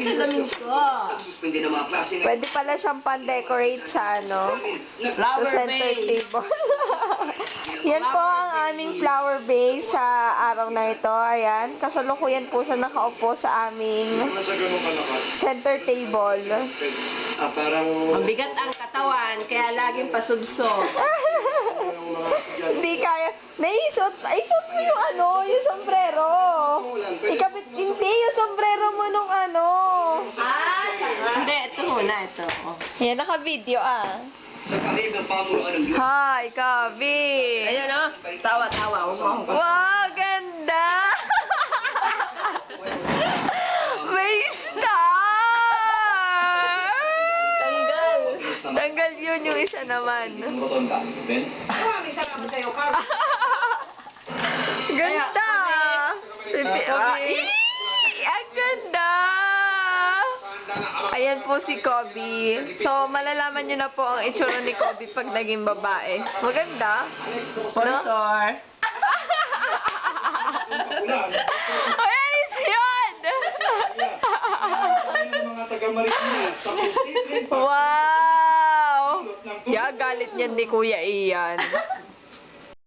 salamin ko. Pwede pala siyang pan-decorate sa Flower sa center vase. table. Yan po ang aming flower vase sa araw na ito. Ayan, kasalukuyan po siya nakaupo sa aming center table. Mabigat ang katawan, kaya laging pasubsob. Hindi kaya. Naisot mo yung yung sombrero. Ikapit, hindi, yung sombrero mo nung Hindi, ito muna, ito. Oh. Yan, naka-video Hi, Kabi. Ayun, oh. Tawa-tawa. Wow, ganda. May star. Tanggal yun yung isa naman. Ganda. Ang ganda. Ayan po si Kobe. So, malalaman nyo na po ang itsura ni Kobe pag naging babae. Maganda. Sponsor. Ayos yun! Wow! Kaya galit niyan ni Kuya Ian.